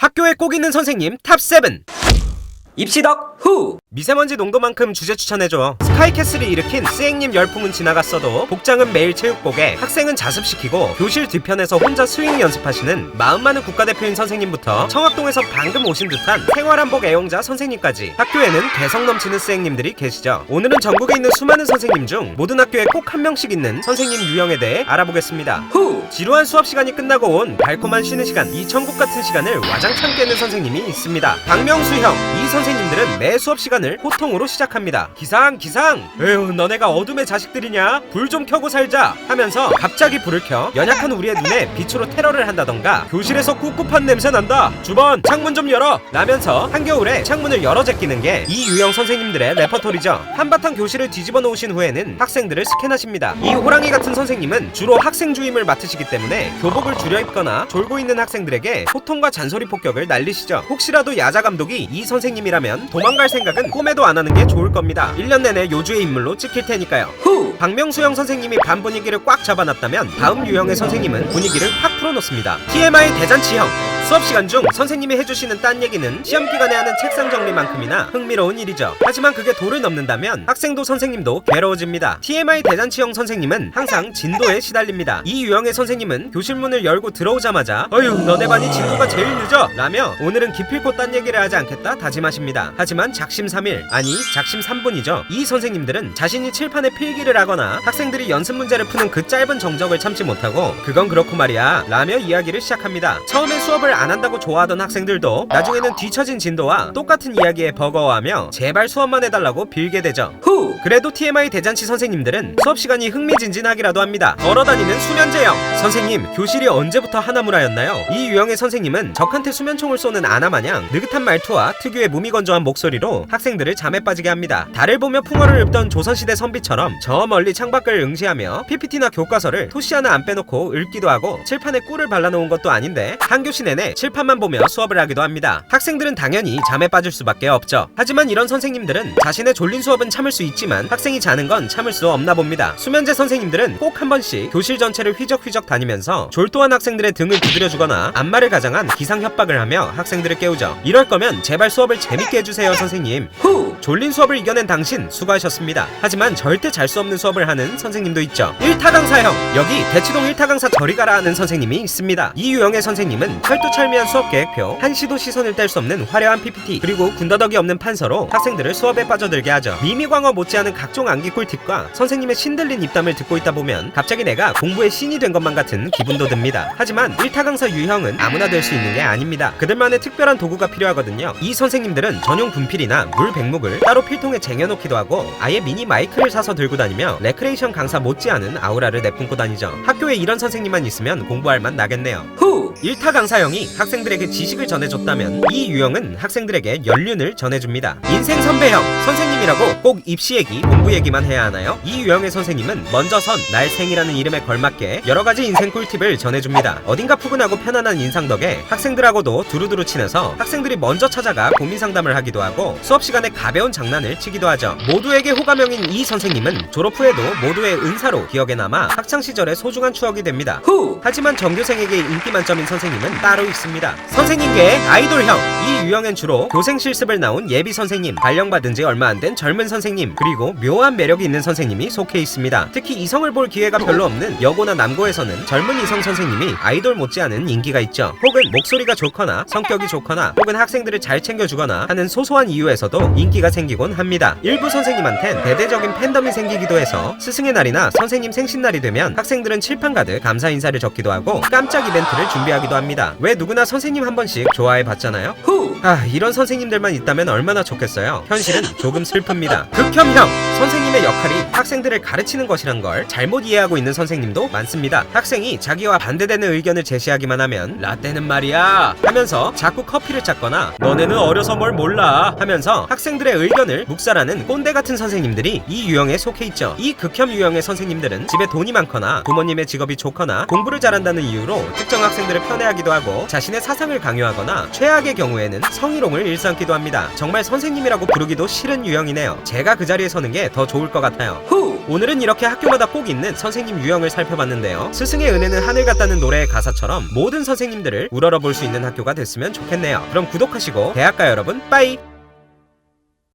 학교에 꼭 있는 선생님 탑7. 입시덕 후! 미세먼지 농도만큼 주제 추천해줘. 스카이캐슬이 일으킨 스행님 열풍은 지나갔어도 복장은 매일 체육복에, 학생은 자습시키고 교실 뒤편에서 혼자 스윙 연습하시는 마음 많은 국가대표인 선생님부터 청학동에서 방금 오신 듯한 생활한복 애용자 선생님까지 학교에는 개성 넘치는 스행님들이 계시죠. 오늘은 전국에 있는 수많은 선생님 중 모든 학교에 꼭 한 명씩 있는 선생님 유형에 대해 알아보겠습니다. 후! 지루한 수업 시간이 끝나고 온 달콤한 쉬는 시간, 이 천국 같은 시간을 와장창 깨는 선생님이 있습니다. 박명수 형. 이 선생님들은 매 수업 시간을 호통으로 시작합니다. 기상 에휴, 너네가 어둠의 자식들이냐? 불 좀 켜고 살자 하면서 갑자기 불을 켜 연약한 우리의 눈에 빛으로 테러를 한다던가, 교실에서 꿉꿉한 냄새 난다, 주번 창문 좀 열어 라면서 한겨울에 창문을 열어 제끼는 게 이 유형 선생님들의 레퍼토리죠. 한바탕 교실을 뒤집어 놓으신 후에는 학생들을 스캔하십니다. 이 호랑이 같은 선생님은 주로 학생 주임을 맡으시기 때문에 교복을 줄여 입거나 졸고 있는 학생들에게 호통과 잔소리 폭격을 날리시죠. 혹시라도 야자 감독이 이 선생님이라면 도망갈 생각은 꿈에도 안 하는 게 좋을 겁니다. 1년 내내 요주의 인물로 찍힐 테니까요. 후! 박명수형 선생님이 반 분위기를 꽉 잡아놨다면 다음 유형의 선생님은 분위기를 확 풀어놓습니다. TMI 대잔치형. 수업시간 중 선생님이 해주시는 딴 얘기는 시험기간에 하는 책상 정리만큼이나 흥미로운 일이죠. 하지만 그게 도를 넘는다면 학생도 선생님도 괴로워집니다. TMI 대잔치형 선생님은 항상 진도에 시달립니다. 이 유형의 선생님은 교실 문을 열고 들어오자마자 어휴, 너네 반이 진도가 제일 늦어 라며 오늘은 기필코 딴 얘기를 하지 않겠다 다짐하십니다. 하지만 작심 3일, 아니 작심 3분이죠. 이 선생님들은 자신이 칠판에 필기를 하거나 학생들이 연습 문제를 푸는 그 짧은 정적을 참지 못하고 그건 그렇고 말이야 라며 이야기를 시작합니다. 처음엔 수업을 안 한다고 좋아하던 학생들도 나중에는 뒤처진 진도와 똑같은 이야기에 버거워하며 제발 수업만 해달라고 빌게 되죠. 후! 그래도 TMI 대잔치 선생님들은 수업시간이 흥미진진하기라도 합니다. 걸어다니는 수면제형. 선생님, 교실이 언제부터 하나무라였나요? 이 유형의 선생님은 적한테 수면총을 쏘는 아나마냥 느긋한 말투와 특유의 무미건조한 목소리로 학생들을 잠에 빠지게 합니다. 달을 보며 풍어를 읊던 조선시대 선비처럼 저 멀리 창밖을 응시하며 PPT나 교과서를 토시 하나 안 빼놓고 읽기도 하고 칠판에 꿀을 발라놓은 것도 아닌데 한 교시 내내 칠판만 보며 수업을 하기도 합니다. 학생들은 당연히 잠에 빠질 수밖에 없죠. 하지만 이런 선생님들은 자신의 졸린 수업은 참을 수 있지만 학생이 자는 건 참을 수 없나 봅니다. 수면제 선생님들은 꼭 한 번씩 교실 전체를 휘적휘적 다니면서 졸도한 학생들의 등을 두드려주거나 안마를 가장한 기상 협박을 하며 학생들을 깨우죠. 이럴 거면 제발 수업을 재밌게 해주세요 선생님. 후! 졸린 수업을 이겨낸 당신 수고하셨습니다. 하지만 절대 잘 수 없는 수업을 하는 선생님도 있죠. 1타 강사형. 여기 대치동 1타 강사 저리 가라 하는 선생님이 있습니다. 이 유형의 선생님은 철두철미한 수업 계획표, 한시도 시선을 뗄 수 없는 화려한 PPT, 그리고 군더더기 없는 판서로 학생들을 수업에 빠져들게 하죠. 미미광어 못지않은 각종 암기 꿀팁과 선생님의 신들린 입담을 듣고 있다 보면 갑자기 내가 공부의 신이 된 것만 같은 기분도 듭니다. 하지만 1타 강사 유형은 아무나 될 수 있는 게 아닙니다. 그들만의 특별한 도구가 필요하거든요. 이 선생님들은 전용 분필이나 물 백목을 따로 필통에 쟁여놓기도 하고 아예 미니 마이크를 사서 들고 다니며 레크레이션 강사 못지않은 아우라를 내뿜고 다니죠. 학교에 이런 선생님만 있으면 공부할 맛 나겠네요. 후! 1타 강사형이 학생들에게 지식을 전해줬다면 이 유형은 학생들에게 연륜을 전해줍니다. 인생 선배형. 선생님이라고 꼭 입시 얘기, 공부 얘기만 해야 하나요? 이 유형의 선생님은 먼저 선, 날 생이라는 이름에 걸맞게 여러가지 인생 꿀팁을 전해줍니다. 어딘가 푸근하고 편안한 인상 덕에 학생들하고도 두루두루 친해서 학생들이 먼저 찾아가 고민 상담을 하기도 하고 수업 시간에 가벼운 장난을 치기도 하죠. 모두에게 호감형인 이 선생님은 졸업 후에도 모두의 은사로 기억에 남아 학창시절의 소중한 추억이 됩니다. 후! 하지만 전교생에게 인기 만점인 선생님은 따로 있습니다. 선생님계의 아이돌형. 이 유형엔 주로 교생 실습을 나온 예비 선생님, 발령받은 지 얼마 안 된 젊은 선생님, 그리고 묘한 매력이 있는 선생님이 속해 있습니다. 특히 이성을 볼 기회가 별로 없는 여고나 남고에서는 젊은 이성 선생님이 아이돌 못지않은 인기가 있죠. 혹은 목소리가 좋거나 성격이 좋거나 혹은 학생들을 잘 챙겨주거나 하는 소소한 이유에서도 인기가 생기곤 합니다. 일부 선생님한텐 대대적인 팬덤이 생기기도 해서 스승의 날이나 선생님 생신날이 되면 학생들은 칠판 가득 감사 인사를 적기도 하고 깜짝 이벤트를 준비하기도 합니다. 왜 누구나 선생님 한 번씩 좋아해 봤잖아요. 후! 이런 선생님들만 있다면 얼마나 좋겠어요. 현실은 조금 슬픕니다. 극혐형. 선생님의 역할이 학생들을 가르치는 것이란 걸 잘못 이해하고 있는 선생님도 많습니다. 학생이 자기와 반대되는 의견을 제시하기만 하면 라떼는 말이야 하면서 자꾸 커피를 찾거나 너네는 어려서 뭘 몰라 하면서 학생들의 의견을 묵살하는 꼰대 같은 선생님들이 이 유형에 속해 있죠. 이 극혐 유형의 선생님들은 집에 돈이 많거나 부모님의 직업이 좋거나 공부를 잘한다는 이유로 특정 학생들을 편애하기도 하고 자신의 사상을 강요하거나 최악의 경우에는 성희롱을 일삼기도 합니다. 정말 선생님이라고 부르기도 싫은 유형이네요. 제가 그 자리에 서는 게 더 좋을 것 같아요. 후! 오늘은 이렇게 학교마다 꼭 있는 선생님 유형을 살펴봤는데요. 스승의 은혜는 하늘 같다는 노래의 가사처럼 모든 선생님들을 우러러볼 수 있는 학교가 됐으면 좋겠네요. 그럼 구독하시고 대학가 여러분 빠이!